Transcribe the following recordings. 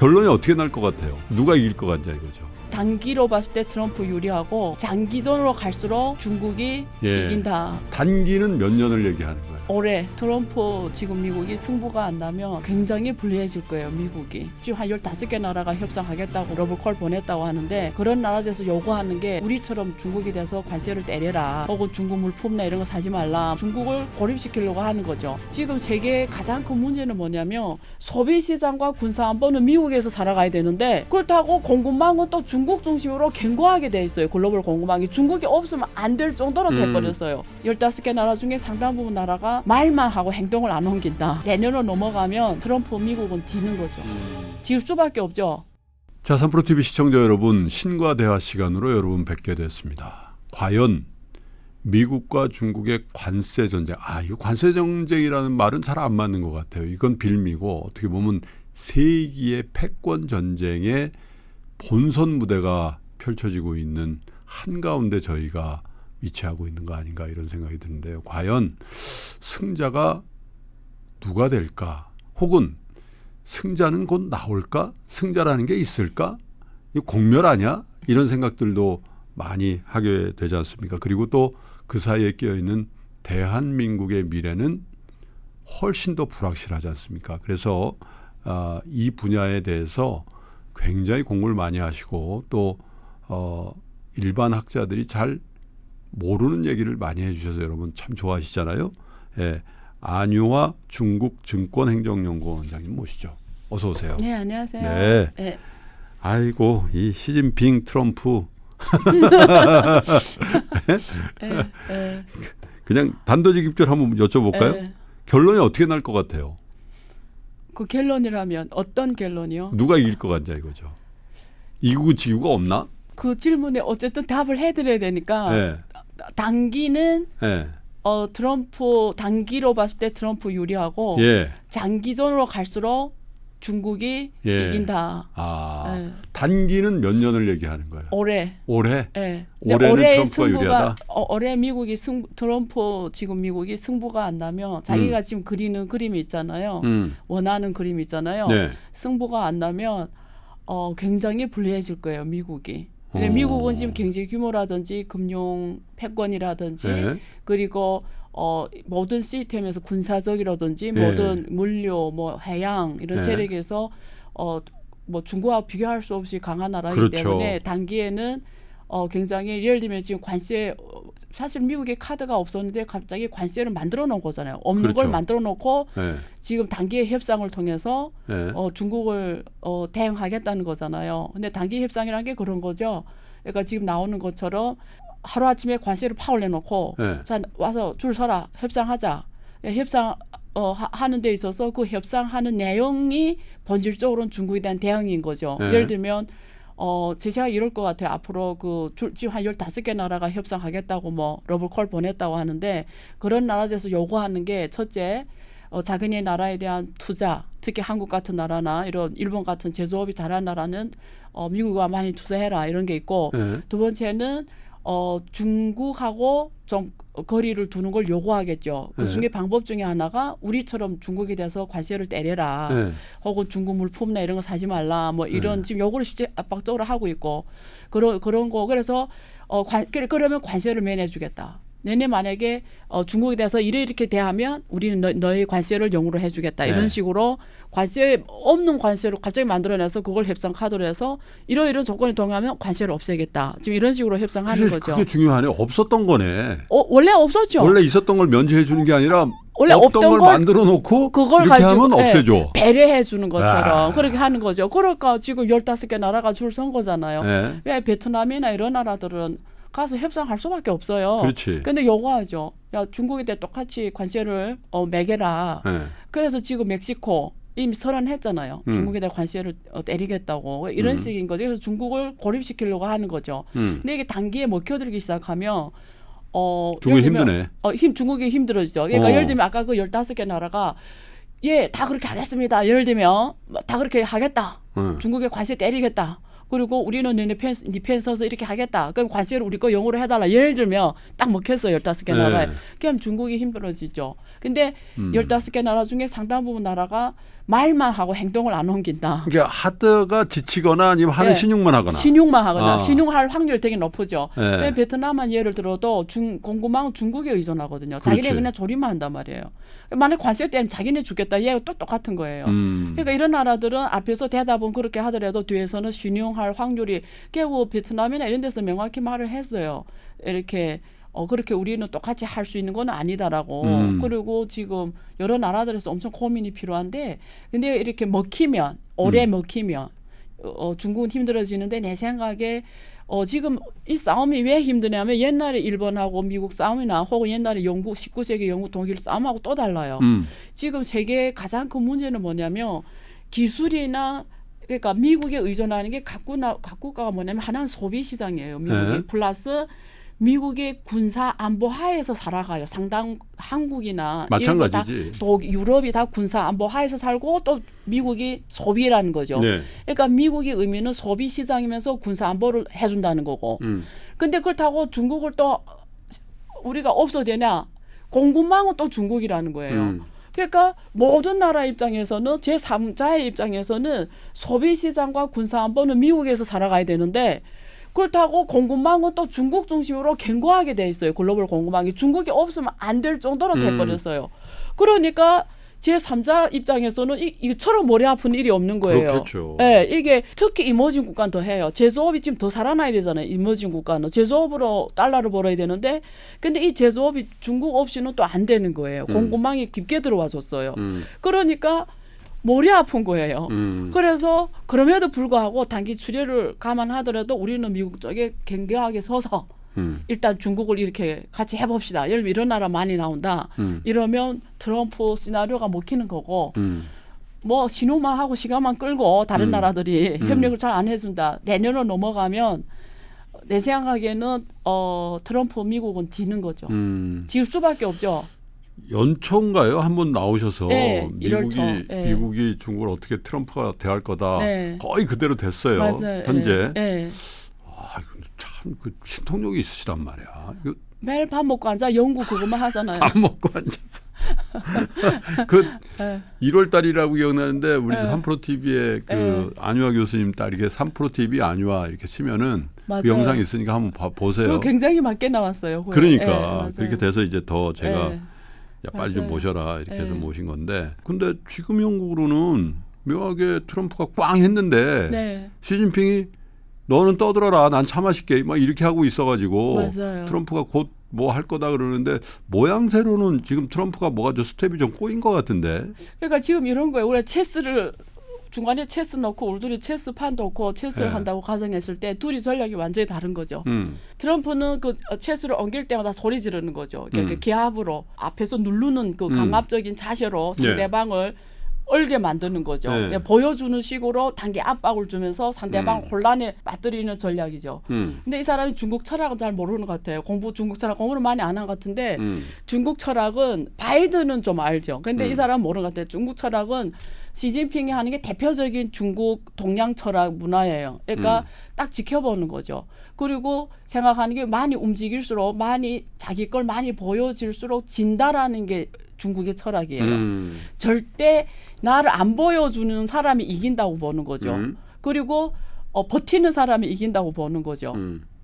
결론이 어떻게 날 것 같아요? 누가 이길 것 같냐 이거죠. 단기로 봤을 때 트럼프 유리하고 장기전으로 갈수록 중국이 이긴다. 단기는 몇 년을 얘기하는 거예요? 올해 트럼프 지금 미국이 승부가 안 나면 굉장히 불리해질 거예요. 미국이 지금 한 15개 나라가 협상하겠다고 러브콜 보냈다고 하는데 그런 나라들에서 요구하는 게 우리처럼 중국에 대해서 관세를 때려라 혹은 중국 물품이나 이런 거 사지 말라. 중국을 고립시키려고 하는 거죠. 지금 세계의 가장 큰 문제는 뭐냐면 소비시장과 군사안보는 미국에서 살아가야 되는데 그렇다고 공급망은 또 중국 중심으로 견고하게 돼 있어요. 글로벌 공급망이 중국이 없으면 안 될 정도로 돼버렸어요. 15개 나라 중에 상당 부분 나라가 말만 하고 행동을 안 옮긴다. 내년으로 넘어가면 트럼프 미국은 지는 거죠. 질 수밖에 없죠. 자, 3프로TV 시청자 여러분, 신과 대화 시간으로 여러분 뵙게 됐습니다. 과연 미국과 중국의 관세 전쟁, 이거 관세 전쟁이라는 말은 잘 안 맞는 것 같아요. 이건 빌미고 어떻게 보면 세기의 패권 전쟁의 본선 무대가 펼쳐지고 있는 한가운데 저희가 위치하고 있는 거 아닌가 이런 생각이 드는데요. 과연 승자가 누가 될까? 혹은 승자는 곧 나올까? 승자라는 게 있을까? 이거 공멸 아니야? 이런 생각들도 많이 하게 되지 않습니까? 그리고 또 그 사이에 끼어있는 대한민국의 미래는 훨씬 더 불확실하지 않습니까? 그래서 이 분야에 대해서 굉장히 공부를 많이 하시고 또 일반 학자들이 잘 모르는 얘기를 많이 해주셔서 여러분 참 좋아하시잖아요. 예, 안유화 중국 증권행정연구원장님 모시죠. 어서 오세요. 네, 안녕하세요. 네. 네. 아이고 이 시진핑 트럼프 그냥 단도직입적으로 한번 여쭤볼까요? 결론이 어떻게 날 것 같아요? 그 결론이라면 어떤 결론이요? 누가 이길 것 같냐 이거죠. 이기고 지기가 없나? 그 질문에 어쨌든 답을 해드려야 되니까 네. 단기는 네. 트럼프 단기로 봤을 때 트럼프 유리하고 장기전으로 갈수록 중국이 이긴다. 단기는 몇 년을 얘기하는 거예요? 올해. 올해는 올해 트럼프가 유리하다? 올해 미국이 트럼프 지금 미국이 승부가 안 나면 자기가 지금 그리는 그림이 있잖아요. 원하는 그림이 있잖아요. 네. 승부가 안 나면 굉장히 불리해질 거예요. 미국이. 근데 미국은 지금 경제 규모라든지 금융 패권이라든지 그리고 모든 시스템에서 군사적이라든지 모든 물류, 해양 이런 세력에서 중국하고 비교할 수 없이 강한 나라이기 때문에 단기에는 굉장히 예를 들면 지금 관세 사실 미국에 카드가 없었는데 갑자기 관세를 만들어 놓은 거잖아요. 없는 걸 만들어 놓고 지금 단기의 협상을 통해서 중국을 대응하겠다는 거잖아요. 근데 단기 협상이라는 게 그런 거죠. 그러니까 지금 나오는 것처럼 하루아침에 관세를 파올려 놓고 자 와서 줄 서라 협상하자. 협상 하는 데 있어서 그 협상하는 내용이 본질적으로는 중국에 대한 대응인 거죠. 예를 들면 제 생각에 이럴 것 같아요. 앞으로 지금 한 15개 나라가 협상하겠다고 러브콜 보냈다고 하는데 그런 나라들에서 요구하는 게 첫째 자기네 나라에 대한 투자, 특히 한국 같은 나라나 이런 일본 같은 제조업이 잘하는 나라는 미국과 많이 투자해라 이런 게 있고 두 번째는 중국하고 좀 거리를 두는 걸 요구하겠죠. 그 중에 방법 중에 하나가 우리처럼 중국에 대해서 관세를 때려라. 혹은 중국 물품이나 이런 거 사지 말라. 이런 지금 요구를 실제 압박적으로 하고 있고 그런 거. 그래서 그러면 관세를 면해주겠다. 너네 만약에 중국에 대해서 이렇게 대하면 우리는 너의 관세를 용으로 해주겠다. 이런 식으로 관세 없는 관세를 갑자기 만들어내서 그걸 협상 카드로 해서 이런 조건에 동의하면 관세를 없애겠다. 지금 이런 식으로 협상하는 거죠. 그게 중요하네. 없었던 거네. 원래 없었죠. 원래 있었던 걸 면제해 주는 게 아니라 원래 없던 걸 만들어 놓고 그걸 이렇게 가지고 하면 없애줘. 배려해 주는 것처럼 그렇게 하는 거죠. 그러니까 지금 15개 나라가 줄 선 거잖아요. 왜 베트남이나 이런 나라들은 가서 협상할 수밖에 없어요. 그렇지. 근데 요구하죠. 야 중국에 대해 똑같이 관세를 매겨라. 그래서 지금 멕시코 이미 선언했잖아요. 중국에 대해 관세를 때리겠다고 이런 식인 거죠. 그래서 중국을 고립시키려고 하는 거죠. 근데 이게 단기에 먹혀들기 시작하면 중국이 힘드네. 중국이 힘들어지죠. 그러니까 예를 들면 아까 그 15개 나라가 다 그렇게 하겠습니다. 예를 들면 다 그렇게 하겠다. 중국에 관세 때리겠다. 그리고 우리는 네 편 서서 이렇게 하겠다. 그럼 관세를 우리 거 영어로 해달라. 예를 들면 딱 먹혔어요. 15개 나라에. 그럼 중국이 힘들어지죠. 근데 15개 나라 중에 상당 부분 나라가 말만 하고 행동을 안 옮긴다. 그러니까 하다가 지치거나 아니면 하는 네. 신용만 하거나. 신용만 하거나 신용할 확률이 되게 높죠. 네. 베트남만 예를 들어도 공급망은 중국에 의존하거든요. 그렇지. 자기네 그냥 조립만 한단 말이에요. 만약 관세 때문에 자기네 주겠다. 얘가 또 똑같은 거예요. 그러니까 이런 나라들은 앞에서 대답은 그렇게 하더라도 뒤에서는 신용할 확률이 결국 베트남이나 이런 데서 명확히 말을 했어요. 이렇게 그렇게 우리는 똑같이 할 수 있는 건 아니다라고. 그리고 지금 여러 나라들에서 엄청 고민이 필요한데 근데 이렇게 먹히면 오래 먹히면 중국은 힘들어지는데 내 생각에 지금 이 싸움이 왜 힘드냐면 옛날에 일본하고 미국 싸움이나 혹은 옛날에 영국 19세기 영국 독일 싸움하고 또 달라요. 지금 세계의 가장 큰 문제는 뭐냐면 기술이나 그러니까 미국에 의존하는 게 각국가가 뭐냐면 하나는 소비 시장이에요. 미국이 네. 플러스 미국의 군사 안보 하에서 살아가요. 상당 한국이나 마찬가지지. 유럽이 다 군사 안보 하에서 살고 또 미국이 소비라는 거죠. 네. 그러니까 미국의 의미는 소비 시장이면서 군사 안보를 해준다는 거고. 근데 그렇다고 중국을 또 우리가 없어도 되냐? 공급망은 또 중국이라는 거예요. 그러니까 모든 나라 입장에서는 제3자의 입장에서는 소비 시장과 군사 안보는 미국에서 살아가야 되는데 그렇다고 공급망은 또 중국 중심으로 견고하게 돼 있어요. 글로벌 공급망이 중국이 없으면 안 될 정도로 돼버렸어요. 그러니까 제3자 입장에서는 이처럼 머리 아픈 일이 없는 거예요. 그렇겠죠. 네, 이게 특히 이머징 국가는 더 해요. 제조업이 지금 더 살아나야 되잖아요. 이머징 국가는 제조업으로 달러를 벌어야 되는데 근데 이 제조업이 중국 없이는 또 안 되는 거예요. 공급망이 깊게 들어와 줬어요. 그러니까 머리 아픈 거예요. 그래서 그럼에도 불구하고 단기 출혈을 감안하더라도 우리는 미국 쪽에 견고하게 서서 일단 중국을 이렇게 같이 해봅시다. 예를 들면 이런 나라 많이 나온다. 이러면 트럼프 시나리오가 먹히는 거고 뭐 신호만 하고 시간만 끌고 다른 나라들이 협력을 잘 안 해준다. 내년으로 넘어가면 내 생각에는 트럼프 미국은 지는 거죠. 질 수밖에 없죠. 연초인가요? 한번 나오셔서 네, 미국이 1월 초. 네. 미국이 중국을 어떻게 트럼프가 대할 거다. 네. 거의 그대로 됐어요. 맞아요. 현재. 네. 참 그 신통력이 있으시단 말이야. 이거 매일 밥 먹고 앉아 연구 그것만 하잖아요. 밥 먹고 앉아서. 그 1월 달이라고 기억나는데 우리 3프로 TV에 그 안유아 교수님 딸 이게 3프로 TV 안유아 이렇게 치면은 그 맞아요. 영상이 있으니까 한번 보세요. 그거 굉장히 맞게 나왔어요. 후에. 그러니까 맞아요. 그렇게 돼서 이제 더 제가 네. 야, 빨리 좀 맞아요. 모셔라 이렇게 해서 네. 모신 건데 근데 지금 형국으로는 묘하게 트럼프가 꽝 했는데 네. 시진핑이 너는 떠들어라 난 차 마실게 막 이렇게 하고 있어가지고 맞아요. 트럼프가 곧 뭐 할 거다 그러는데 모양새로는 지금 트럼프가 뭐가 저 스텝이 좀 꼬인 것 같은데. 그러니까 지금 이런 거예요. 우리가 체스를 중간에 체스 넣고 우리 둘이 체스판 넣고 체스를 네. 한다고 가정했을 때 둘이 전략이 완전히 다른 거죠. 음. 트럼프는 그 체스를 옮길 때마다 소리 지르는 거죠. 그러니까 기압으로 앞에서 누르는 그 강압적인 자세로 상대방을 얼게 만드는 거죠. 네. 그냥 보여주는 식으로 단기 압박을 주면서 상대방 혼란에 빠뜨리는 전략이죠. 근데 이 사람이 중국 철학은 잘 모르는 것 같아요. 중국 철학 공부를 많이 안 한 것 같은데 중국 철학은 바이든은 좀 알죠. 근데 이 사람은 모르는 것 같아요. 중국 철학은 시진핑이 하는 게 대표적인 중국 동양 철학 문화예요. 그러니까 딱 지켜보는 거죠. 그리고 생각하는 게 많이 움직일수록 많이 자기 걸 많이 보여질수록 진다라는 게 중국의 철학이에요. 절대 나를 안 보여주는 사람이 이긴다고 보는 거죠. 그리고 버티는 사람이 이긴다고 보는 거죠.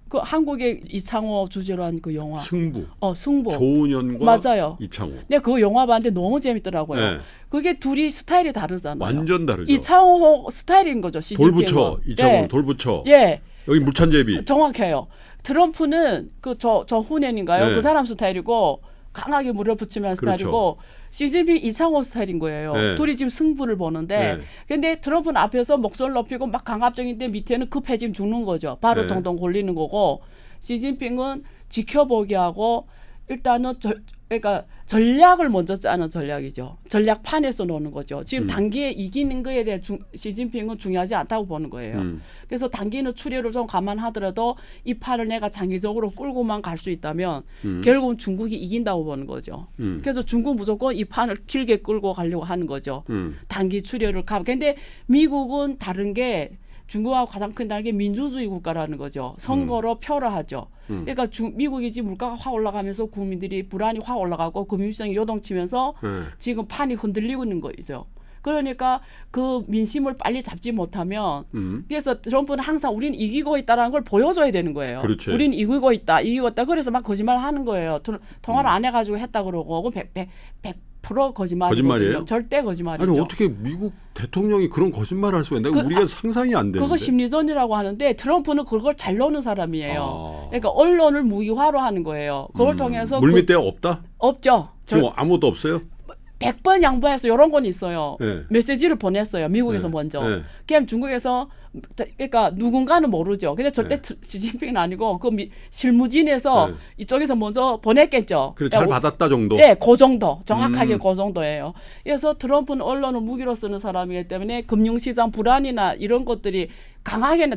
그 한국의 이창호 주제로 한 그 영화 승부. 승부. 조은현과 맞아요. 이창호. 근데 그 영화 봤는데 너무 재밌더라고요. 네. 그게 둘이 스타일이 다르잖아요. 완전 다르죠. 이창호 스타일인 거죠. 시진핑은. 돌붙여. 이창호는 예. 돌붙여. 예. 여기 물찬제비. 정확해요. 트럼프는 저 훈현인가요? 네. 그 사람 스타일이고 강하게 물어붙이면 그렇죠. 스타일이고 시진핑 이창호 스타일인 거예요. 네. 둘이 지금 승부를 보는데 네. 근데 트럼프는 앞에서 목소리를 높이고 막 강압적인데 밑에는 급해지면 죽는 거죠. 바로 네. 동동 걸리는 거고 시진핑은 지켜보게 하고 일단은 그러니까 전략을 먼저 짜는 전략이죠. 전략판에서 노는 거죠. 지금 단기에 이기는 거에 대해 시진핑은 중요하지 않다고 보는 거예요. 그래서 단기는 추리를 좀 감안하더라도 이 판을 내가 장기적으로 끌고만 갈 수 있다면 결국은 중국이 이긴다고 보는 거죠. 그래서 중국 무조건 이 판을 길게 끌고 가려고 하는 거죠. 단기 추리를 근데 미국은 다른 게 중국하고 가장 큰 다른 게 민주주의 국가라는 거죠. 선거로 표를 하죠. 그러니까 미국이 지금 물가가 확 올라가면서 국민들이 불안이 확 올라가고 금융시장이 요동치면서 지금 판이 흔들리고 있는 거죠. 그러니까 그 민심을 빨리 잡지 못하면 그래서 트럼프는 항상 우리는 이기고 있다는 걸 보여줘야 되는 거예요. 그렇지. 우리는 이기고 있다. 그래서 막 거짓말 하는 거예요. 통화를 안 해가지고 했다 그러고 100% 거짓말이에요. 절대 거짓말이죠. 아니 어떻게 미국 대통령이 그런 거짓말을 할 수가 있나? 우리가 상상이 안 되는데. 그거 심리전이라고 하는데 트럼프는 그걸 잘 노는 사람이에요. 그러니까 언론을 무기화로 하는 거예요. 그걸 통해서 물밑대가 없다? 없죠. 지금 아무것도 없어요? 100번 양보해서 이런 건 있어요. 네. 메시지를 보냈어요. 미국에서 네. 먼저. 네. 그냥 중국에서 그러니까 누군가는 모르죠. 근데 절대 시진핑은 아니고 그 실무진에서 이쪽에서 먼저 보냈겠죠. 그래 잘 받았다 정도. 네, 그 정도. 정확하게 그 정도예요. 그래서 트럼프는 언론을 무기로 쓰는 사람이기 때문에 금융시장 불안이나 이런 것들이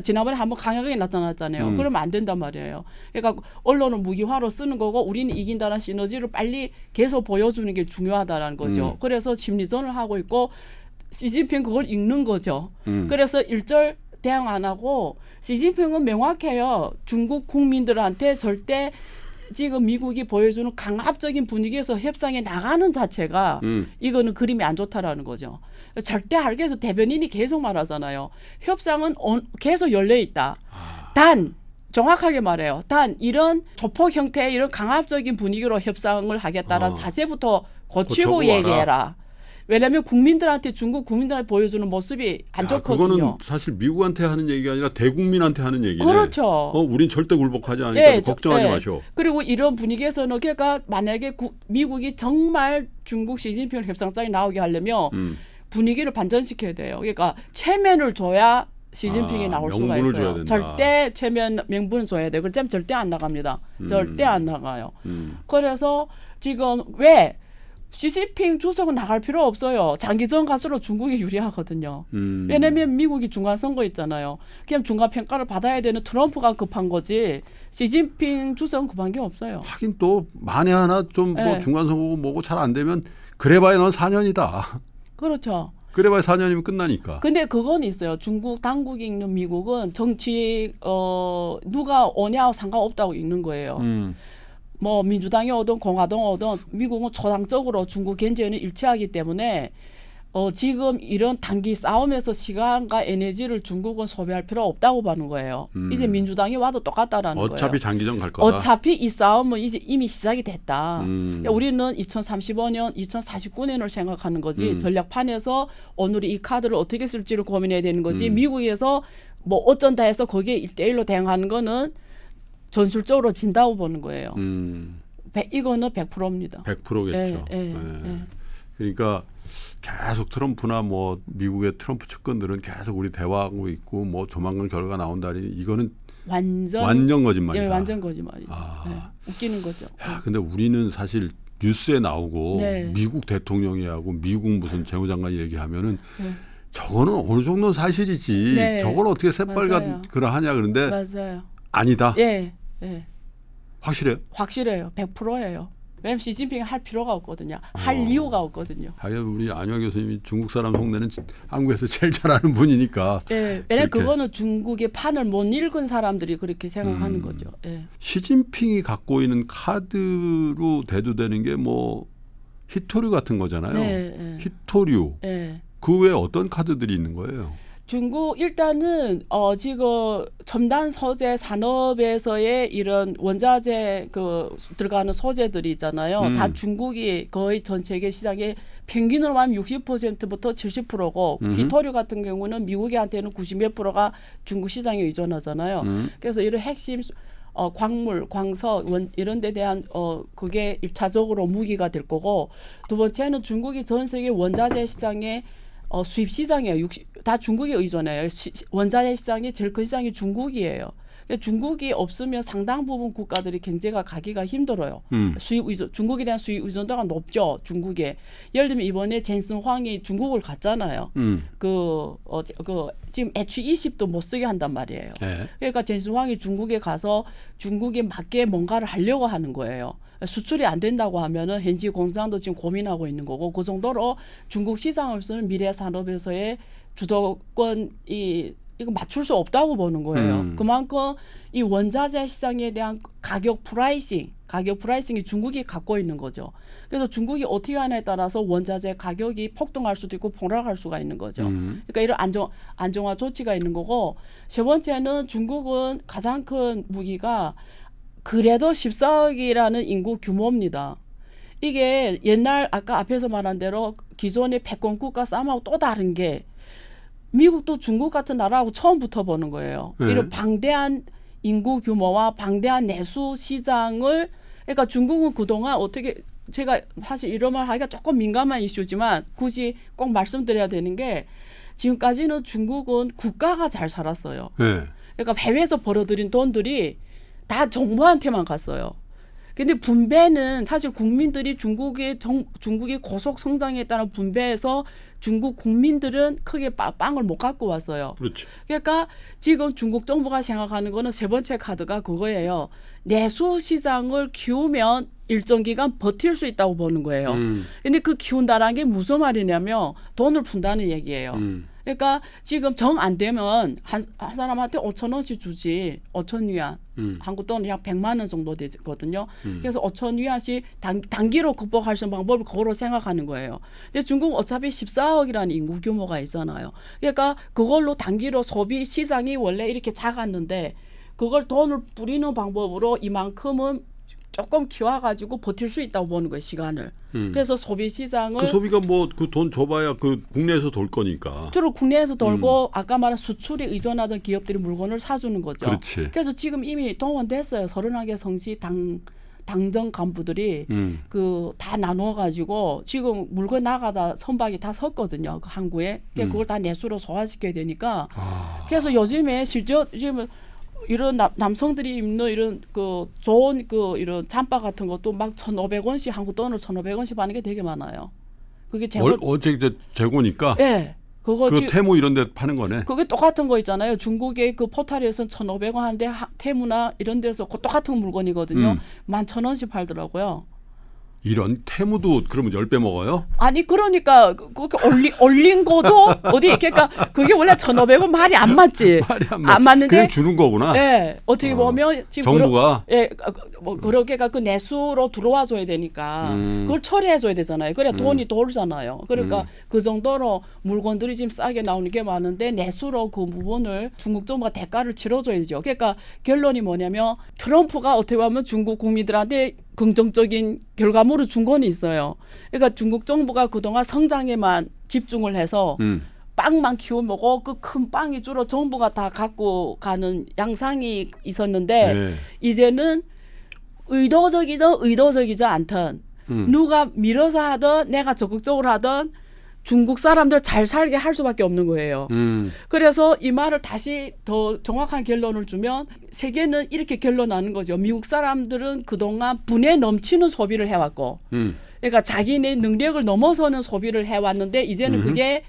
지난번에 한번 강하게 나타났잖아요. 그러면 안 된단 말이에요. 그러니까 언론을 무기화로 쓰는 거고 우리는 이긴다는 시너지를 빨리 계속 보여주는 게 중요하다는 거죠. 그래서 심리전을 하고 있고 시진핑 그걸 읽는 거죠. 그래서 일절 대응 안 하고 시진핑은 명확해요. 중국 국민들한테 절대 지금 미국이 보여주는 강압적인 분위기에서 협상에 나가는 자체가 이거는 그림이 안 좋다라는 거죠. 절대 알겠어. 대변인이 계속 말하잖아요. 협상은 계속 열려 있다. 단 정확하게 말해요. 단 이런 조폭 형태의 이런 강압적인 분위기로 협상을 하겠다는 자세부터 고치고 얘기해라. 왜냐하면 중국 국민들한테 보여주는 모습이 안 좋거든요. 그거는 사실 미국한테 하는 얘기가 아니라 대국민한테 하는 얘기네. 그렇죠. 우린 절대 굴복하지 않으니까 걱정하지 마시오. 그리고 이런 분위기에서는 그러니까 만약에 미국이 정말 중국 시진핑을 협상장에 나오게 하려면 분위기를 반전시켜야 돼요. 그러니까 체면을 줘야 시진핑이 나올 수가 명분을 있어요. 줘야 된다. 절대 명분을 줘야 돼요. 그렇지 않으면 절대 안 나갑니다. 절대 안 나가요. 그래서 지금 왜 시진핑 주석은 나갈 필요 없어요. 장기전 갈수록 중국이 유리하거든요. 왜냐하면 미국이 중간 선거 있잖아요. 그냥 중간 평가를 받아야 되는 트럼프가 급한 거지. 시진핑 주석은 급한 게 없어요. 하긴 또 만에 하나 좀 뭐 중간 선거고 뭐고 잘 안 되면 그래봐야 넌 4년이다. 그렇죠. 그래봐야 4년이면 끝나니까. 근데 그건 있어요. 중국 당국에 있는 미국은 정치 누가 오냐하고 상관없다고 읽는 거예요. 뭐 민주당이 오든 공화당이 오든 미국은 초당적으로 중국 견제는 일치하기 때문에 지금 이런 단기 싸움에서 시간과 에너지를 중국은 소비할 필요 없다고 보는 거예요. 이제 민주당이 와도 똑같다라는 거예요. 어차피 장기전 갈 거다. 어차피 이 싸움은 이제 이미 시작이 됐다. 그러니까 우리는 2035년, 2049년을 생각하는 거지. 전략판에서 오늘 이 카드를 어떻게 쓸지를 고민해야 되는 거지. 미국에서 뭐 어쩐다 해서 거기에 1대1로 대응하는 거는 전술적으로 진다고 보는 거예요. 이거는 100%입니다. 100%겠죠. 그러니까 계속 트럼프나 뭐 미국의 트럼프 측근들은 계속 우리 대화하고 있고 뭐 조만간 결과 나온다니 이거는 완전 거짓말이다. 예, 완전 거짓말이죠. 웃기는 거죠. 근데 우리는 사실 뉴스에 나오고 미국 대통령이 하고 미국 무슨 재무장관 얘기하면은 저거는 어느 정도는 사실이지. 저걸 어떻게 새빨간 그걸 하냐 그런데 맞아요. 아니다. 예. 확실해요? 확실해요. 100%예요. 왜냐하면 시진핑이 할 필요가 없거든요. 할 이유가 없거든요. 하여간 우리 안효 교수님이 중국 사람 속내는 한국에서 제일 잘하는 분이니까. 왜냐하면 그거는 중국의 판을 못 읽은 사람들이 그렇게 생각하는 거죠. 시진핑이 갖고 있는 카드로 대두되는 게 뭐 히토류 같은 거잖아요. 히토류. 그 외에 어떤 카드들이 있는 거예요? 중국 일단은 지금 첨단 소재 산업에서의 이런 원자재 들어가는 소재들이 있잖아요. 다 중국이 거의 전 세계 시장의 평균으로 하면 60%부터 70%고 히토류 같은 경우는 미국한테는 90몇 %가 중국 시장에 의존하잖아요. 그래서 이런 핵심 광물, 광석 이런 데 대한 그게 1차적으로 무기가 될 거고 두 번째는 중국이 전 세계 원자재 시장에 수입 시장이에요. 다 중국에 의존해요. 원자재 시장이 제일 큰 시장이 중국이에요. 중국이 없으면 상당 부분 국가들이 경제가 가기가 힘들어요. 수입 의존, 중국에 대한 수입 의존도가 높죠. 중국에. 예를 들면 이번에 젠슨 황이 중국을 갔잖아요. 지금 H20도 못 쓰게 한단 말이에요. 그러니까 젠슨 황이 중국에 가서 중국에 맞게 뭔가를 하려고 하는 거예요. 수출이 안 된다고 하면은 현지 공장도 지금 고민하고 있는 거고 그 정도로 중국 시장으로서는 미래 산업에서의 주도권이 이거 맞출 수 없다고 보는 거예요. 그만큼 이 원자재 시장에 대한 가격 프라이싱, 가격 프라이싱이 중국이 갖고 있는 거죠. 그래서 중국이 어떻게 하냐에 따라서 원자재 가격이 폭등할 수도 있고 폭락할 수가 있는 거죠. 그러니까 이런 안정화 조치가 있는 거고, 세 번째는 중국은 가장 큰 무기가 그래도 14억이라는 인구 규모입니다. 이게 옛날 아까 앞에서 말한 대로 기존의 패권 국가 싸움하고 또 다른 게 미국도 중국 같은 나라하고 처음 붙어보는 거예요. 네. 이런 방대한 인구 규모와 방대한 내수 시장을, 그러니까 중국은 그동안 어떻게, 제가 사실 이런 말 하기가 조금 민감한 이슈지만 굳이 꼭 말씀드려야 되는 게, 지금까지는 중국은 국가가 잘 살았어요. 네. 그러니까 해외에서 벌어들인 돈들이 다 정부한테만 갔어요. 근데 분배는 사실 국민들이 중국이 고속 성장에 따른 분배해서 중국 국민들은 크게 빵을 못 갖고 왔어요. 그렇지. 그러니까 지금 중국 정부가 생각하는 거는 세 번째 카드가 그거예요. 내수 시장을 키우면 일정 기간 버틸 수 있다고 보는 거예요. 근데 그 키운다라는 게 무슨 말이냐면 돈을 푼다는 얘기예요. 그러니까 지금 정 안 되면 한 사람한테 5천 원씩 주지. 5천 위안. 한국 돈은 약 100만 원 정도 되거든요. 그래서 5천 위안씩 단기로 극복할 수 있는 방법을 그거로 생각하는 거예요. 근데 중국은 어차피 14억이라는 인구 규모가 있잖아요. 그러니까 그걸로 단기로 소비 시장이 원래 이렇게 작았는데 그걸 돈을 뿌리는 방법으로 이만큼은 조금 키워가지고 버틸 수 있다고 보는 거예요, 시간을. 그래서 소비 시장을. 그 소비가 뭐 그 돈 줘봐야 그 국내에서 돌 거니까. 주로 국내에서 돌고 아까 말한 수출에 의존하던 기업들이 물건을 사주는 거죠. 그렇지. 그래서 지금 이미 동원됐어요. 31개 성시 당정 간부들이 그 다 나눠가지고 지금 물건 나가다 선박이 다 섰거든요. 그 항구에. 그걸 다 내수로 소화시켜야 되니까. 그래서 요즘에 실제 지금 이런 남성들이 입는 이런 그 좋은 그 이런 잠바 같은 것도 막 1,500원씩 한국 돈으로 1,500원씩 받는 게 되게 많아요. 그게 어제 이제 재고니까. 네. 그거 그 테무 이런 데 파는 거네. 그게 똑같은 거 있잖아요. 중국의 그 포탈에서는 1,500원 하는데 테무나 이런 데서 그 똑같은 물건이거든요. 11,000원씩 팔더라고요. 이런 테무도 그러면 10배 먹어요? 아니 그러니까 그렇게 올린 거도 어디 그러니까 그게 원래 1,500원 말이 안 맞지. 말이 안 안 맞는데 그냥 주는 거구나. 네, 어떻게 보면 지금 정부가 뭐 그렇게가 그 내수로 들어와 줘야 되니까 그걸 처리해 줘야 되잖아요. 그래야 돈이 돌잖아요. 그러니까 그 정도로 물건들이 지금 싸게 나오는 게 많은데 내수로 그 부분을 중국 정부가 대가를 치러줘야죠. 그러니까 결론이 뭐냐면 트럼프가 어떻게 보면 중국 국민들한테 긍정적인 결과물을 준 건 있어요. 그러니까 중국 정부가 그동안 성장에만 집중을 해서 빵만 키워먹고 그 큰 빵이 주로 정부가 다 갖고 가는 양상이 있었는데 네. 이제는 의도적이든 의도적이지 않든 누가 밀어서 하든 내가 적극적으로 하든 중국 사람들 잘 살게 할 수밖에 없는 거예요. 그래서 이 말을 다시 더 정확한 결론을 주면 세계는 이렇게 결론나는 거죠. 미국 사람들은 그동안 분에 넘치는 소비를 해왔고 그러니까 자기네 능력을 넘어서는 소비를 해왔는데 이제는 그게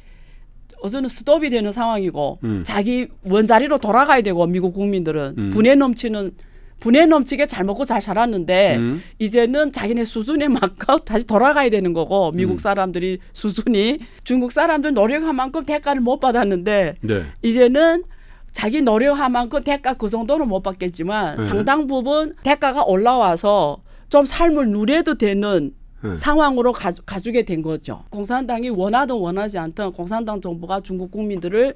어서는 스톱이 되는 상황이고 자기 원자리로 돌아가야 되고 미국 국민들은 분에 넘치게 잘 먹고 잘 살았는데 이제는 자기네 수준에 맞고 다시 돌아가야 되는 거고 미국 사람들이 수준이 중국 사람들 노력한 만큼 대가를 못 받았는데 네. 이제는 자기 노력한 만큼 대가 그 정도는 못 받겠지만 상당 부분 대가가 올라와서 좀 삶을 누려도 되는 상황으로 가주게 된 거죠. 공산당이 원하든 원하지 않든 공산당 정부가 중국 국민들을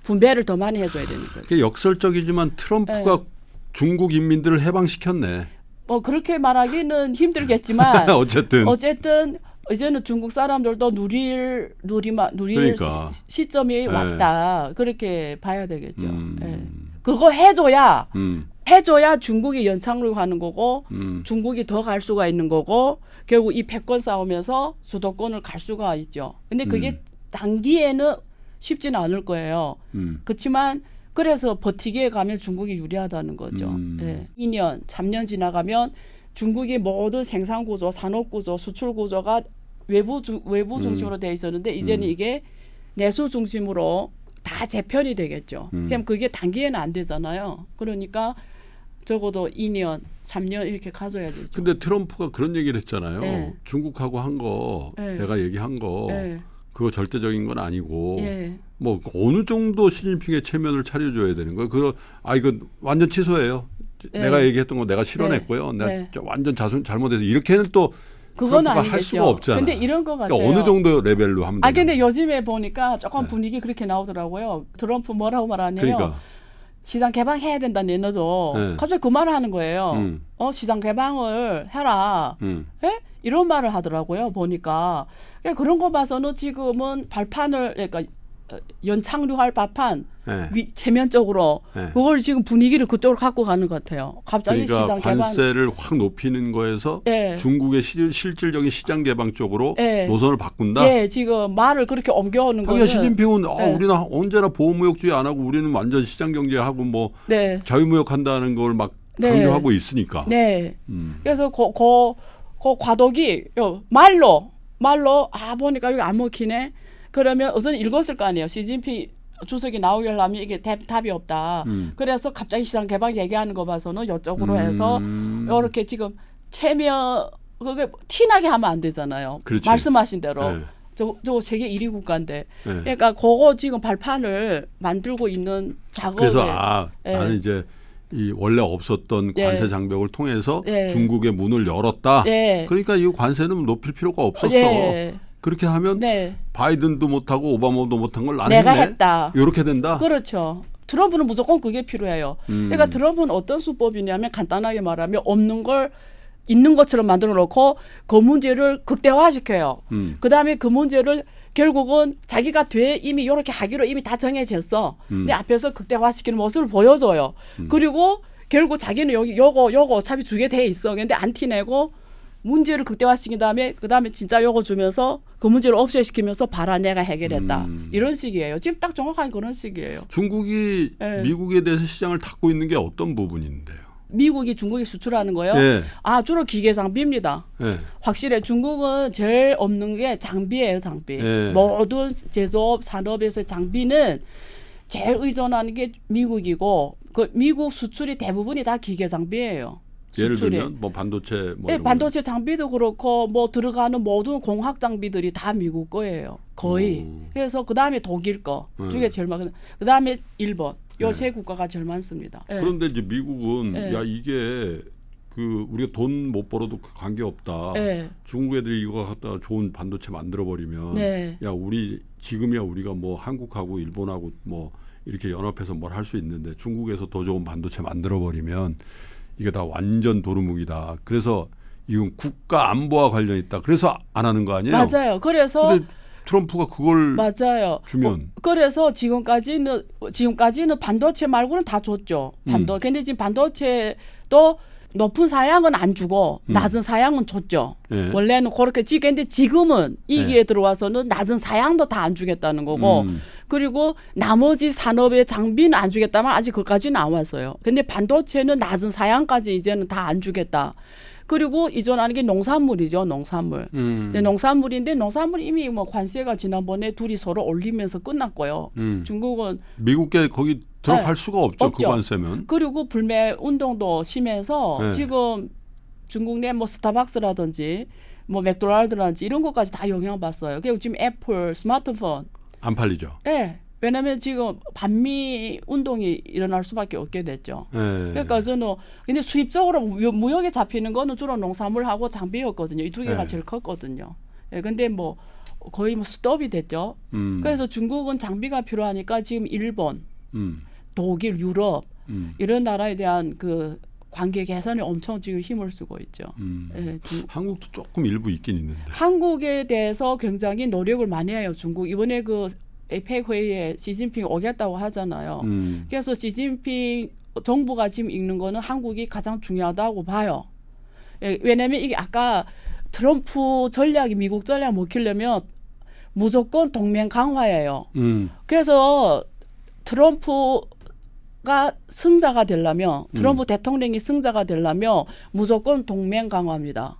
분배를 더 많이 해줘야 되는 거죠. 그게 역설적이지만 트럼프가 네. 중국 인민들을 해방시켰네. 뭐 그렇게 말하기는 힘들겠지만 어쨌든 이제는 중국 사람들도 누릴 그러니까. 시점이 왔다. 그렇게 봐야 되겠죠. 예. 그거 해줘야 중국이 연착륙 하는 거고 중국이 더 갈 수가 있는 거고 결국 이 패권 싸우면서 주도권을 갈 수가 있죠. 근데 그게 단기에는 쉽지는 않을 거예요. 그렇지만 그래서 버티기에 가면 중국이 유리하다는 거죠. 예. 2년, 3년 지나가면 중국의 모든 생산 구조, 산업 구조, 수출 구조가 외부 중심으로 돼 있었는데 이제는 이게 내수 중심으로 다 재편이 되겠죠. 그럼 그게 단기에는 안 되잖아요. 그러니까 적어도 2년, 3년 이렇게 가져야 되죠. 근데 트럼프가 그런 얘기를 했잖아요. 네. 중국하고 한 거, 내가 얘기한 거 네. 그거 절대적인 건 아니고 예. 뭐 어느 정도 시진핑의 체면을 차려줘야 되는 거예요. 이거 완전 취소해요. 네. 내가 얘기했던 거 내가 실현했고요. 네. 내가 완전 잘못해서 이렇게는 또 그건 트럼프가 아니겠죠. 할 수가 없잖아요. 근데 이런 것 같아요. 그러니까 어느 정도 레벨로 하면 되나? 근데 요즘에 보니까 조금 네. 분위기 그렇게 나오더라고요. 트럼프 뭐라고 말하냐면 그러니까 시장 개방해야 된다 내너도 네. 갑자기 그 말을 하는 거예요. 시장 개방을 해라. 예? 이런 말을 하더라고요. 보니까 그러니까 그런 거 봐서는 지금은 발판을 그러니까 연착륙할 발판 네. 체면적으로 네. 그걸 지금 분위기를 그쪽으로 갖고 가는 것 같아요. 갑자기 그러니까 시장 개방. 관세를 확 높이는 거에서 예. 중국의 실질적인 시장 개방 쪽으로 예. 노선을 바꾼다. 예, 지금 말을 그렇게 옮겨오는 거는. 하기가 시진핑은 예. 우리는 언제나 보호무역주의 안 하고 우리는 완전 시장 경제하고 뭐 네. 자유무역한다는 걸 막 네. 강조하고 있으니까. 네. 그래서 그 과도기 말로 보니까 이거 안 먹히네. 그러면 우선 읽었을 거 아니에요. 시진핑 주석이 나오려면 이게 답이 없다. 그래서 갑자기 시장 개방 얘기하는 거 봐서는 이쪽으로 해서 이렇게 지금 체면 그게 티나게 하면 안 되잖아요. 그렇지. 말씀하신 대로. 네. 저 세계 1위 국가인데. 네. 그러니까 그거 지금 발판을 만들고 있는 작업에. 그래서 네. 나는 이제 이 원래 없었던 네. 관세 장벽을 통해서 네. 중국의 문을 열었다. 네. 그러니까 이 관세는 높일 필요가 없었어. 네. 그렇게 하면 네. 바이든도 못하고 오바마도 못한 걸 나는 내가 했네. 했다. 이렇게 된다. 그렇죠. 트럼프는 무조건 그게 필요해요. 그러니까 트럼프는 어떤 수법이냐면 간단하게 말하면 없는 걸 있는 것처럼 만들어 놓고 그 문제를 극대화시켜요. 그다음에 그 문제를 결국은 자기가 뒤에 이미 이렇게 하기로 이미 다 정해졌어. 근데 앞에서 극대화시키는 모습을 보여줘요. 그리고 결국 자기는 여기 요거 어차피 주게 돼 있어. 근데 안 티내고 문제를 극대화시킨 다음에 그다음에 진짜 요거 주면서 그 문제를 없애시키면서 봐라 내가 해결했다. 이런 식이에요. 지금 딱 정확한 그런 식이에요. 중국이 네. 미국에 대해서 시장을 닫고 있는 게 어떤 부분인데요? 미국이 중국에 수출하는 거요? 네. 주로 기계 장비입니다. 네. 확실해. 중국은 제일 없는 게 장비예요, 장비. 네. 모든 제조업 산업에서 장비는 제일 의존하는 게 미국이고 그 미국 수출이 대부분이 다 기계 장비예요. 예를 수출이. 들면 뭐 반도체 뭐 네, 이런 반도체 장비도 그렇고 뭐 들어가는 모든 공학 장비들이 다 미국 거예요. 거의. 그래서 그다음에 독일 거. 중에 제일 많고 그다음에 일본. 요 세 국가가 제일 많습니다. 네. 그런데 이제 미국은 네. 야 이게 그 우리가 돈 못 벌어도 관계 없다. 네. 중국 애들이 이거 갖다 좋은 반도체 만들어 버리면 네. 야 우리 지금이야 우리가 뭐 한국하고 일본하고 뭐 이렇게 연합해서 뭘 할 수 있는데 중국에서 더 좋은 반도체 만들어 버리면 이게 다 완전 도루묵이다. 그래서 이건 국가 안보와 관련 있다. 그래서 안 하는 거 아니에요? 맞아요. 그래서 근데 트럼프가 그걸 맞아요. 주면 그래서 지금까지는 반도체 말고는 다 줬죠. 근데 지금 반도체도 높은 사양은 안 주고 낮은 사양은 줬죠. 네. 원래는 그렇게 근데 지금은 이기에 들어와서는 낮은 사양도 다 안 주겠다는 거고 그리고 나머지 산업의 장비는 안 주겠다면 아직 그까지는 안 왔어요. 근데 반도체는 낮은 사양까지 이제는 다 안 주겠다. 그리고 이전하는 게 농산물이죠, 농산물. 근데 농산물인데 농산물 이미 뭐 관세가 지난번에 둘이 서로 올리면서 끝났고요. 중국은 미국계 거기 들어갈 네. 수가 없죠. 그 없죠. 관세면. 그리고 불매 운동도 심해서 네. 지금 중국 내 뭐 스타벅스라든지 뭐 맥도날드라든지 이런 것까지 다 영향받았어요. 그리고 지금 애플 스마트폰. 안 팔리죠. 예. 왜냐하면 지금 반미 운동이 일어날 수밖에 없게 됐죠. 네. 그러니까 저는 근데 수입적으로 무역에 잡히는 거는 주로 농산물하고 장비였거든요. 이 두 개가 네. 제일 컸거든요. 예, 근데 뭐 거의 뭐 스톱이 됐죠. 그래서 중국은 장비가 필요하니까 지금 일본, 독일, 유럽 이런 나라에 대한 그 관계 개선에 엄청 지금 힘을 쓰고 있죠. 예, 한국도 조금 일부 있긴 있는데. 한국에 대해서 굉장히 노력을 많이 해요. 중국 이번에 그 에이펙 회의에 시진핑 오겠다고 하잖아요. 그래서 시진핑 정부가 지금 읽는 거는 한국이 가장 중요하다고 봐요. 예, 왜냐하면 이게 아까 트럼프 전략이 미국 전략 먹히려면 무조건 동맹 강화예요. 그래서 트럼프가 승자가 되려면 트럼프 대통령이 승자가 되려면 무조건 동맹 강화입니다.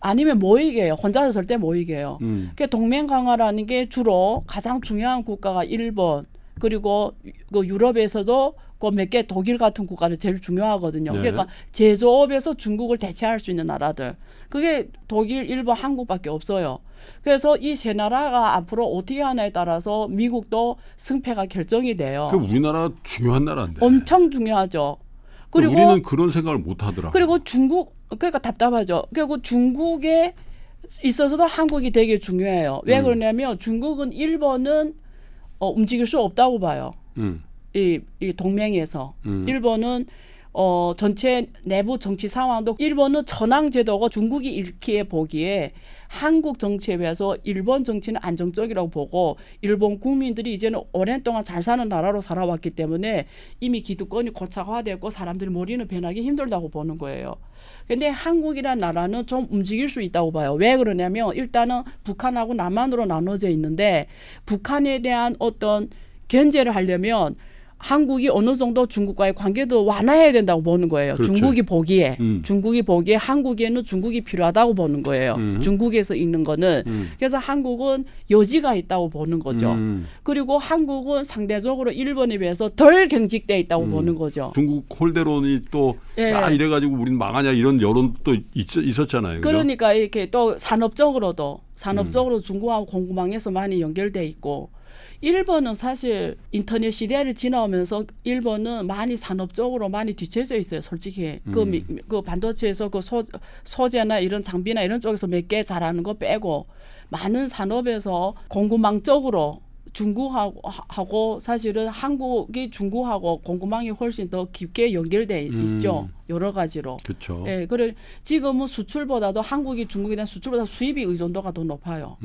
아니면 못 이겨요. 혼자서 절대 못 이겨요. 그러니까 동맹 강화라는 게 주로 가장 중요한 국가가 일본 그리고 그 유럽에서도 그 몇 개 독일 같은 국가는 제일 중요하거든요. 네. 그러니까 제조업에서 중국을 대체할 수 있는 나라들. 그게 독일, 일본, 한국밖에 없어요. 그래서 이 세 나라가 앞으로 어떻게 하냐에 따라서 미국도 승패가 결정이 돼요. 그 우리나라 중요한 나라인데. 엄청 중요하죠. 그리고 우리는 그런 생각을 못 하더라고요. 그리고 중국 그러니까 답답하죠. 그리고 중국에 있어서도 한국이 되게 중요해요. 왜 그러냐면 중국은 일본은 움직일 수 없다고 봐요. 이 동맹에서 일본은 전체 내부 정치 상황도 일본은 전황 제도가 중국이 이렇게 보기에 한국 정치에 비해서 일본 정치는 안정적이라고 보고 일본 국민들이 이제는 오랜 동안 잘 사는 나라로 살아왔기 때문에 이미 기득권이 고착화되고 사람들이 머리는 변하기 힘들다고 보는 거예요. 근데 한국이란 나라는 좀 움직일 수 있다고 봐요. 왜 그러냐면 일단은 북한하고 남한으로 나눠져 있는데 북한에 대한 어떤 견제를 하려면 한국이 어느 정도 중국과의 관계도 완화해야 된다고 보는 거예요. 그렇죠. 중국이 보기에 한국에는 중국이 필요하다고 보는 거예요. 중국에서 있는 거는. 그래서 한국은 여지가 있다고 보는 거죠. 그리고 한국은 상대적으로 일본에 비해서 덜 경직돼 있다고 보는 거죠. 중국 홀대론이 또 야, 이래가지고 우린 망하냐 이런 여론도 있었잖아요. 그죠? 그러니까 이렇게 또 산업적으로 중국하고 공급망에서 많이 연결돼 있고 일본은 사실 인터넷 시대를 지나오면서 일본은 많이 산업적으로 많이 뒤처져 있어요. 솔직히 그 반도체에서 그 소재나 이런 장비나 이런 쪽에서 몇 개 잘하는 거 빼고 많은 산업에서 공급망 쪽으로 중국하고 사실은 한국이 중국하고 공급망이 훨씬 더 깊게 연결돼 있죠. 여러 가지로. 그렇죠. 예, 그래 지금은 수출보다도 한국이 중국에 대한 수출보다 수입이 의존도가 더 높아요.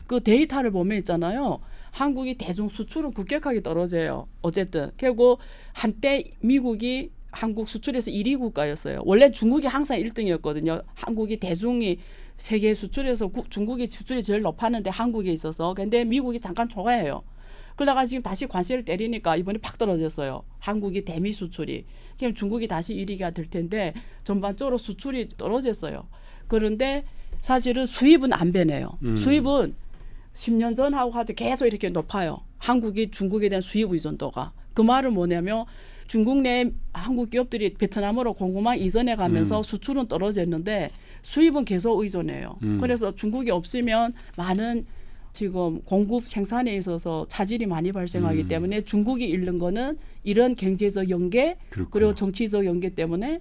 그 데이터를 보면 있잖아요. 한국이 대중 수출은 급격하게 떨어져요. 어쨌든 결국 한때 미국이 한국 수출에서 1위 국가였어요. 원래 중국이 항상 1등이었거든요. 한국이 대중이 세계 수출에서 중국이 수출이 제일 높았는데 한국에 있어서. 근데 미국이 잠깐 초과해요. 그러다가 지금 다시 관세를 때리니까 이번에 팍 떨어졌어요. 한국이 대미 수출이. 그럼 중국이 다시 1위가 될 텐데 전반적으로 수출이 떨어졌어요. 그런데 사실은 수입은 안 변해요. 수입은 10년 전하고 하도 계속 이렇게 높아요. 한국이 중국에 대한 수입 의존도가. 그 말은 뭐냐면 중국 내 한국 기업들이 베트남으로 공급망 이전해 가면서 수출은 떨어졌는데 수입은 계속 의존해요. 그래서 중국이 없으면 많은 지금 공급 생산에 있어서 차질이 많이 발생하기 때문에 중국이 잃는 거는 이런 경제적 연계 그렇구나. 그리고 정치적 연계 때문에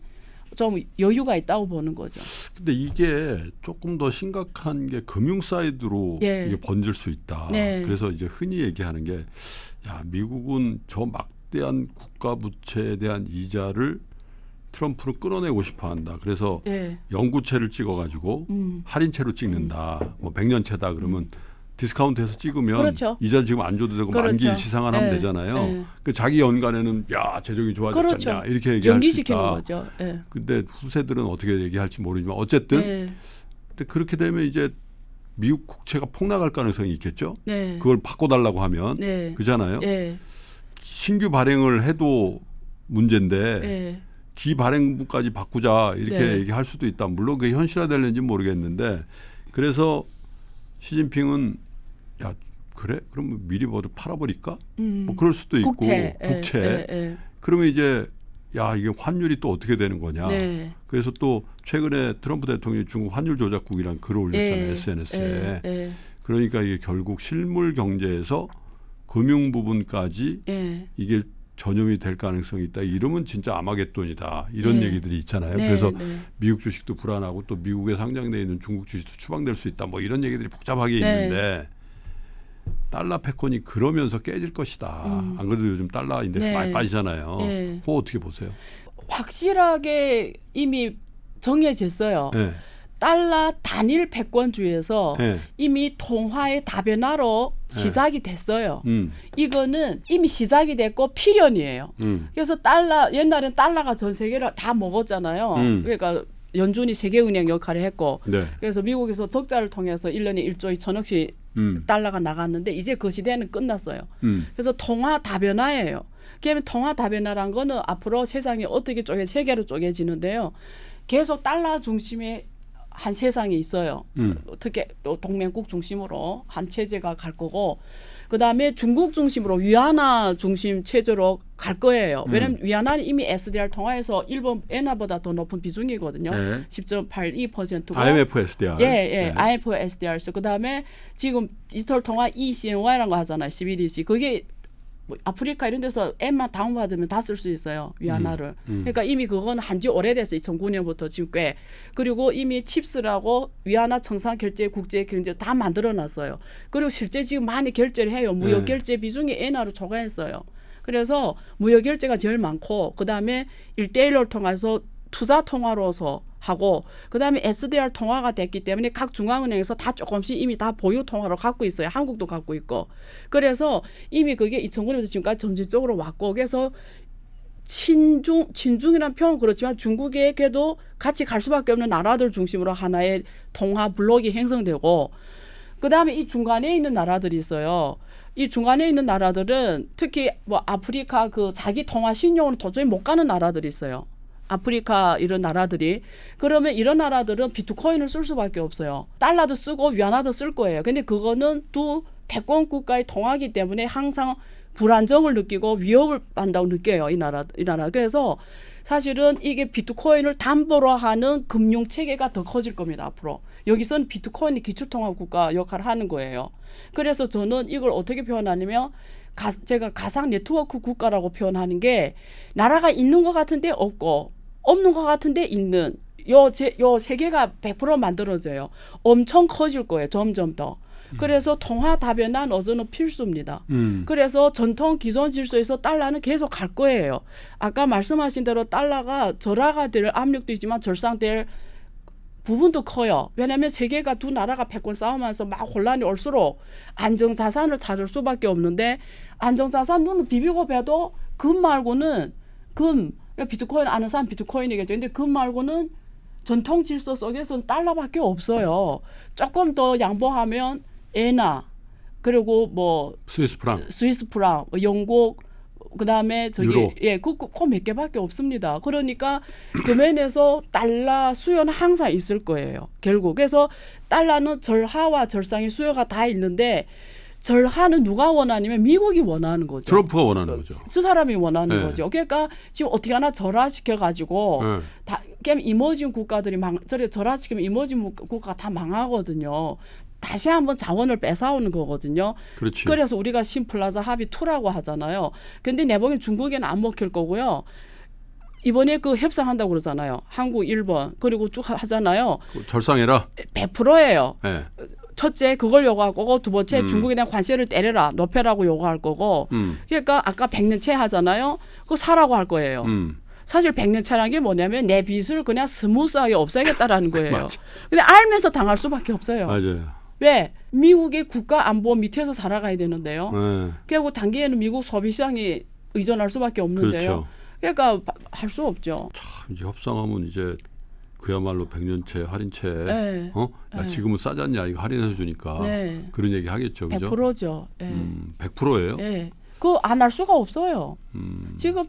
좀 여유가 있다고 보는 거죠. 근데 이게 조금 더 심각한 게 금융 사이드로 예. 이게 번질 수 있다. 네. 그래서 이제 흔히 얘기하는 게 야, 미국은 저 막대한 국가 부채에 대한 이자를 트럼프는 끊어내고 싶어 한다. 그래서 예. 영구채를 찍어 가지고 할인채로 찍는다. 뭐 100년채다 그러면 디스카운트해서 찍으면 그렇죠. 이자 지금 안 줘도 되고 그렇죠. 만기 일시상환 하면 예. 되잖아요. 예. 그 자기 연간에는 야 재정이 좋아졌잖냐 그렇죠. 이렇게 얘기할 수 연기시키는 있다. 거죠. 예. 근데 후세들은 어떻게 얘기할지 모르지만 어쨌든 예. 근데 그렇게 되면 이제 미국 국채가 폭락할 가능성이 있겠죠. 네. 그걸 바꿔달라고 하면 네. 그잖아요. 예. 신규 발행을 해도 문제인데 예. 기발행부까지 바꾸자 이렇게 네. 얘기할 수도 있다. 물론 그게 현실화될는지 모르겠는데 그래서 시진핑은 야 그래? 그럼 미리 뭐 팔아버릴까? 뭐 그럴 수도 있고 국채. 국채. 예. 그러면 이제 야 이게 환율이 또 어떻게 되는 거냐. 네. 그래서 또 최근에 트럼프 대통령이 중국 환율 조작국이란 글을 올렸잖아요. 예. SNS에. 예. 그러니까 이게 결국 실물 경제에서 금융 부분까지 예. 이게 전염이 될 가능성이 있다. 이러면 진짜 아마겟돈이다. 이런 네. 얘기들이 있잖아요. 네, 그래서 네. 미국 주식도 불안하고 또 미국에 상장돼 있는 중국 주식도 추방될 수 있다. 뭐 이런 얘기들이 복잡하게 네. 있는데 달러 패권이 그러면서 깨질 것이다. 안 그래도 요즘 달러 인덱스 네. 많이 빠지잖아요. 네. 그거 어떻게 보세요? 확실하게 이미 정해졌어요. 네. 달러 단일 패권주의에서 네. 이미 통화의 다변화로 시작이 됐어요. 음. 이거는 이미 시작이 됐고 필연이에요. 그래서 옛날엔 달러가 전 세계를 다 먹었잖아요. 그러니까 연준이 세계은행 역할을 했고 네. 그래서 미국에서 적자를 통해서 1년에 1조 2천억씩 달러가 나갔는데 이제 그 시대는 끝났어요. 그래서 통화 다변화예요. 그러면 통화 다변화란 거는 앞으로 세상이 어떻게 세계로 쪼개지는데요. 계속 달러 중심의 한 세상이 있어요. 특히 또 동맹국 중심으로 한 체제가 갈 거고 그다음에 중국 중심으로 위안화 중심 체제로 갈 거예요. 왜냐하면 위안화는 이미 SDR 통화에서 일본 엔화보다 더 높은 비중이거든요. 네. 10.82%고 IMF SDR. 예, 네. IMF SDR. 그다음에 지금 디지털 통화 ECNY라는 거 하잖아요. CBDC. 그게 뭐 아프리카 이런 데서 M만 다운받으면 다 쓸 수 있어요. 위안화를. 그러니까 이미 그건 한지 오래됐어요. 2009년부터 지금 꽤. 그리고 이미 칩스라고 위안화 청산 결제 국제 경제 다 만들어놨어요. 그리고 실제 지금 많이 결제를 해요. 무역 결제 비중이 엔화로 초과했어요. 그래서 무역 결제가 제일 많고 그다음에 1대1을 통해서 투자 통화로서 하고 그다음에 SDR 통화가 됐기 때문에 각 중앙은행에서 다 조금씩 이미 다 보유 통화로 갖고 있어요. 한국도 갖고 있고. 그래서 이미 그게 2009년부터 지금까지 점진적으로 왔고 그래서 친중이라는 표현은 그렇지만 중국에게도 같이 갈 수밖에 없는 나라들 중심으로 하나의 통화 블록이 형성되고 그다음에 이 중간에 있는 나라들이 있어요. 이 중간에 있는 나라들은 특히 뭐 아프리카 그 자기 통화 신용으로 도저히 못 가는 나라들이 있어요. 아프리카 이런 나라들이 그러면 이런 나라들은 비트코인을 쓸 수밖에 없어요. 달러도 쓰고 위안화도 쓸 거예요. 근데 그거는 두 패권 국가의 통화기 때문에 항상 불안정을 느끼고 위협을 받는다고 느껴요. 이 나라. 그래서 사실은 이게 비트코인을 담보로 하는 금융 체계가 더 커질 겁니다. 앞으로. 여기서는 비트코인이 기초통화 국가 역할을 하는 거예요. 그래서 저는 이걸 어떻게 표현하냐면 제가 가상 네트워크 국가라고 표현하는 게 나라가 있는 것 같은데 없고 없는 것 같은데 있는 요 세계가 100% 만들어져요. 엄청 커질 거예요. 점점 더. 그래서 통화 다변화 어조는 필수입니다. 그래서 전통 기존 질서에서 달러는 계속 갈 거예요. 아까 말씀하신 대로 달러가 절하가 될 압력도 있지만 절상될 부분도 커요. 왜냐하면 세계가 두 나라가 패권 싸움하면서 막 혼란이 올수록 안정자산을 찾을 수밖에 없는데 안정자산 눈을 비비고 봐도 금 말고는 비트코인 아는 사람 비트코인이겠죠. 근데 금 말고는 전통 질서 속에서는 달러밖에 없어요. 조금 더 양보하면 엔화 그리고 뭐 스위스 프랑, 뭐 영국 그다음에 저기 유로. 그 몇 개밖에 없습니다. 그러니까 금엔에서 달러 수요는 항상 있을 거예요. 결국 그래서 달러는 절하와 절상의 수요가 다 있는데 절하는 누가 원하냐면 미국이 원하는 거죠. 트럼프가 원하는 거죠. 그 사람이 원하는 네. 거죠. 그러니까 지금 어떻게 하나 절하시켜 가지고 다 이머징 국가들이 절하시키면 이머징 국가가 다 망하거든요. 다시 한번 자원을 뺏어오는 거거든요. 그렇지. 그래서 우리가 신플라자 합의 2라고 하잖아요. 근데 내 보기엔 중국에는 안 먹힐 거고요. 이번에 그 협상한다고 그러잖아요. 한국, 일본 그리고 쭉 하잖아요. 절상해라. 100%예요. 네. 첫째 그걸 요구할 거고 두 번째 중국에 대한 관세를 때려라 높여라고 요구할 거고 그러니까 아까 100년째 하잖아요. 그거 사라고 할 거예요. 사실 100년차라는 게 뭐냐면 내 빚을 그냥 스무스하게 없애겠다라는 거예요. 근데 알면서 당할 수밖에 없어요. 맞아요. 왜? 미국의 국가 안보 밑에서 살아가야 되는데요. 네. 결국 단기에는 미국 소비시장이 의존할 수밖에 없는데요. 그렇죠. 그러니까 할 수 없죠. 참 이제 협상하면 이제 그야말로 100년채 할인채. 네. 야, 지금은 싸잖냐 이거 할인해서 주니까 네. 그런 얘기 하겠죠. 그죠? 100%죠. 네. 100%예요? 네. 그거 안 할 수가 없어요. 지금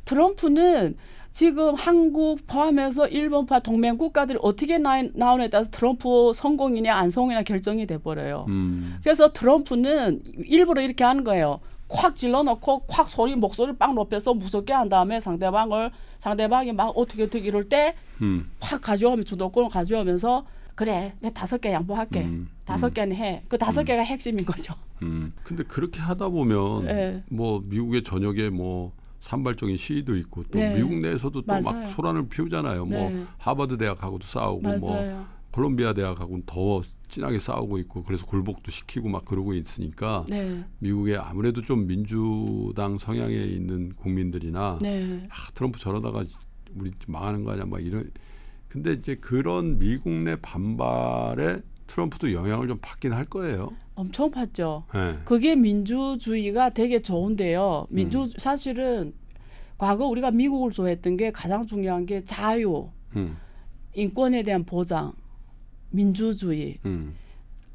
트럼프는 지금 한국 포함해서 일본 포함 동맹 국가들이 어떻게 나오냐에 따라서 트럼프 성공이냐 안 성공이냐 결정이 돼버려요. 그래서 트럼프는 일부러 이렇게 하는 거예요. 콱 질러놓고 콱 목소리를 빵 높여서 무섭게 한 다음에 상대방이 막 어떻게 이럴 때 확 가져오면 주도권을 가져오면서 그래 내 5개 양보할게. 5개는 해. 그 5개가 핵심인 거죠. 근데 그렇게 하다 보면 네. 뭐 미국의 전역에 뭐 산발적인 시위도 있고 또 네. 미국 내에서도 또 막 맞아요. 소란을 피우잖아요. 네. 뭐 하버드 대학하고도 싸우고 맞아요. 뭐 콜롬비아 대학하고는 더 진하게 싸우고 있고 그래서 굴복도 시키고 막 그러고 있으니까 네. 미국에 아무래도 좀 민주당 성향에 있는 국민들이나 네. 트럼프 저러다가 우리 망하는 거 아니야 막 이런 근데 이제 그런 미국 내 반발에 트럼프도 영향을 좀 받긴 할 거예요. 엄청 받죠. 네. 그게 민주주의가 되게 좋은데요. 사실은 과거 우리가 미국을 좋아했던 게 가장 중요한 게 자유, 인권에 대한 보장, 민주주의,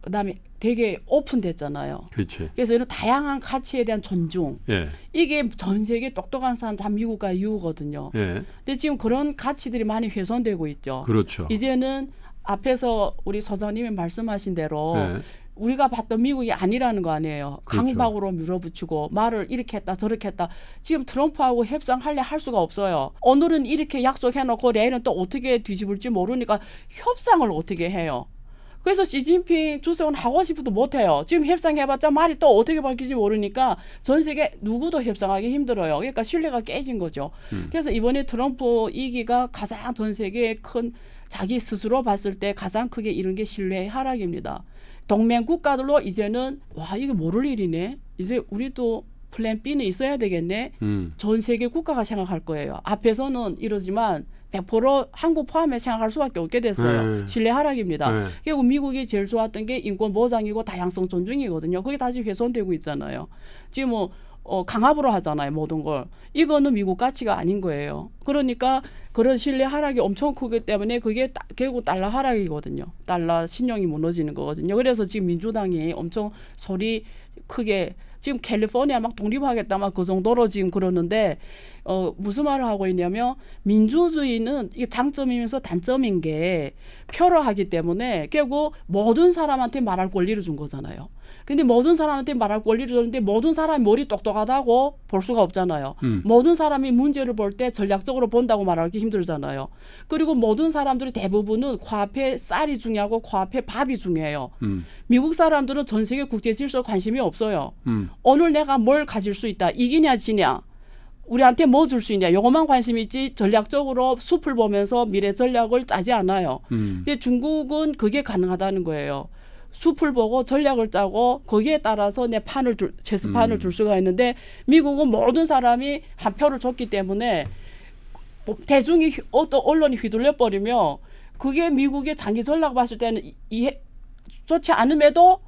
그다음에 되게 오픈됐잖아요. 그렇지. 그래서 이런 다양한 가치에 대한 존중. 예. 이게 전 세계 똑똑한 사람 다 미국과 이유거든요. 예. 근데 지금 그런 가치들이 많이 훼손되고 있죠. 그렇죠. 이제는 앞에서 우리 소장님이 말씀하신 대로 예. 우리가 봤던 미국이 아니라는 거 아니에요. 그렇죠. 강박으로 밀어붙이고 말을 이렇게 했다 저렇게 했다. 지금 트럼프하고 협상하려 할 수가 없어요. 오늘은 이렇게 약속해놓고 내일은 또 어떻게 뒤집을지 모르니까 협상을 어떻게 해요. 그래서 시진핑 주석은 하고 싶어도 못해요. 지금 협상해봤자 말이 또 어떻게 바뀔지 모르니까 전 세계 누구도 협상하기 힘들어요. 그러니까 신뢰가 깨진 거죠. 그래서 이번에 트럼프 2기가 가장 전 세계에 큰 자기 스스로 봤을 때 가장 크게 이룬 게 신뢰의 하락입니다. 동맹 국가들로 이제는 와 이게 모를 일이네. 이제 우리도 플랜 B는 있어야 되겠네. 전 세계 국가가 생각할 거예요. 앞에서는 이러지만 100% 한국 포함해 생각할 수밖에 없게 됐어요. 신뢰 하락입니다. 결국 미국이 제일 좋았던 게 인권 보장이고 다양성 존중이거든요. 그게 다시 훼손되고 있잖아요. 지금 뭐 강압으로 하잖아요. 모든 걸. 이거는 미국 가치가 아닌 거예요. 그러니까 그런 신뢰 하락이 엄청 크기 때문에 그게 결국 달러 하락이거든요. 달러 신용이 무너지는 거거든요. 그래서 지금 민주당이 엄청 소리 크게 지금 캘리포니아 막 독립하겠다 막 그 정도로 지금 그러는데 무슨 말을 하고 있냐면 민주주의는 이게 장점이면서 단점인 게 표로 하기 때문에 결국 모든 사람한테 말할 권리를 준 거잖아요. 근데 모든 사람한테 말할 권리를 줬는데 모든 사람이 머리 똑똑하다고 볼 수가 없잖아요. 모든 사람이 문제를 볼 때 전략적으로 본다고 말하기 힘들잖아요. 그리고 모든 사람들이 대부분은 코앞에 쌀이 중요하고 코앞에 밥이 중요해요. 미국 사람들은 전 세계 국제 질서에 관심이 없어요. 오늘 내가 뭘 가질 수 있다. 이기냐 지냐. 우리한테 뭐 줄 수 있냐. 요것만 관심 있지 전략적으로 숲을 보면서 미래 전략을 짜지 않아요. 근데 중국은 그게 가능하다는 거예요. 숲을 보고 전략을 짜고 거기에 따라서 내 제스판을 둘 수가 있는데 미국은 모든 사람이 한 표를 줬기 때문에 대중이 어떤 언론이 휘둘려 버리면 그게 미국의 장기 전략 봤을 때는 좋지 않음에도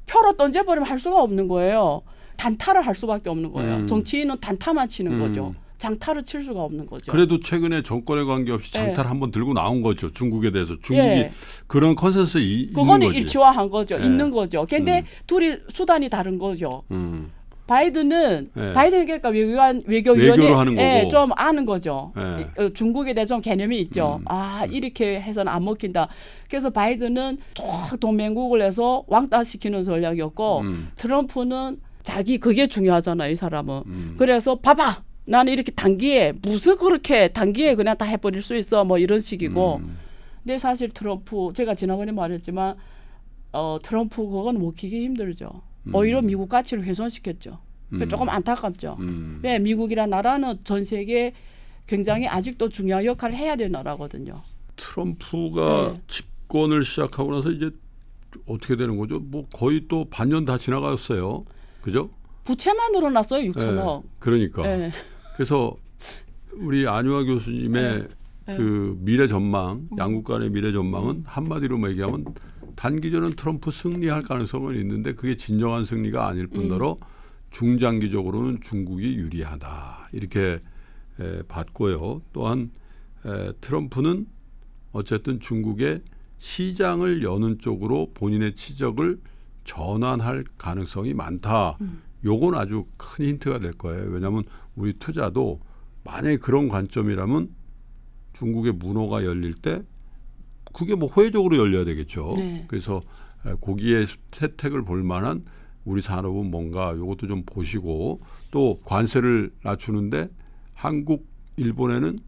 표로 던져버리면 할 수가 없는 거예요. 단타를 할 수밖에 없는 거예요. 정치인은 단타만 치는 거죠. 장타를 칠 수가 없는 거죠. 그래도 최근에 정권에 관계없이 장타를 한번 들고 나온 거죠. 중국에 대해서. 중국이 예. 그런 컨센서스 있는 그거는 거지. 일치화한 거죠. 예. 있는 거죠. 근데 둘이 수단이 다른 거죠. 바이든은 예. 바이든은 그러니까 외교위원회 외교로 하는 거고. 좀 아는 거죠. 예. 중국에 대해 좀 개념이 있죠. 이렇게 해서는 안 먹힌다. 그래서 바이든은 쫙 동맹국을 해서 왕따시키는 전략이었고 트럼프는 자기 그게 중요하잖아요. 이 사람은. 그래서 봐봐. 나는 이렇게 단기에 무슨 그렇게 단기에 그냥 다 해버릴 수 있어. 뭐 이런 식이고. 근데 사실 트럼프 제가 지난번에 말했지만 트럼프 그건 먹히기 힘들죠. 오히려 미국 가치를 훼손시켰죠. 조금 안타깝죠. 왜 미국이란 나라는 전 세계에 굉장히 아직도 중요한 역할을 해야 되는 나라거든요. 트럼프가 네. 집권을 시작하고 나서 이제 어떻게 되는 거죠? 뭐 거의 또 반년 다 지나갔어요. 그죠? 부채만 늘어났어요. 6천억. 그러니까. 네. 그래서 우리 안유아 교수님의 그 미래 전망, 양국 간의 미래 전망은 한마디로 얘기하면 단기전은 트럼프 승리할 가능성은 있는데 그게 진정한 승리가 아닐 뿐더러 중장기적으로는 중국이 유리하다. 이렇게 봤고요. 또한 트럼프는 어쨌든 중국의 시장을 여는 쪽으로 본인의 치적을 전환할 가능성이 많다. 요건 아주 큰 힌트가 될 거예요. 왜냐하면 우리 투자도 만약에 그런 관점이라면 중국의 문호가 열릴 때 그게 뭐 호혜적으로 열려야 되겠죠. 네. 그래서 거기에 혜택을 볼 만한 우리 산업은 뭔가 이것도 좀 보시고 또 관세를 낮추는데 한국, 일본에는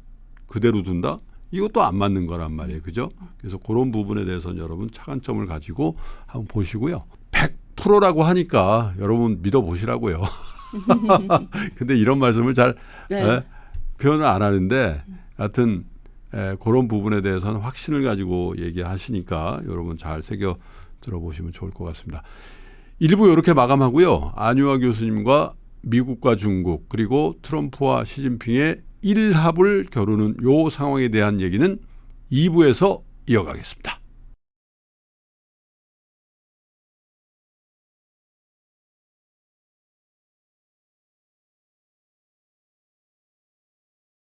그대로 둔다? 이것도 안 맞는 거란 말이에요. 그죠? 그래서 그런 부분에 대해서는 여러분 차관점을 가지고 한번 보시고요. 100%라고 하니까 여러분 믿어보시라고요. 근데 이런 말씀을 잘 표현을 안 하는데 하여튼 그런 부분에 대해서는 확신을 가지고 얘기하시니까 여러분 잘 새겨 들어보시면 좋을 것 같습니다. 1부 이렇게 마감하고요. 안유아 교수님과 미국과 중국 그리고 트럼프와 시진핑의 일합을 겨루는 요 상황에 대한 얘기는 2부에서 이어가겠습니다.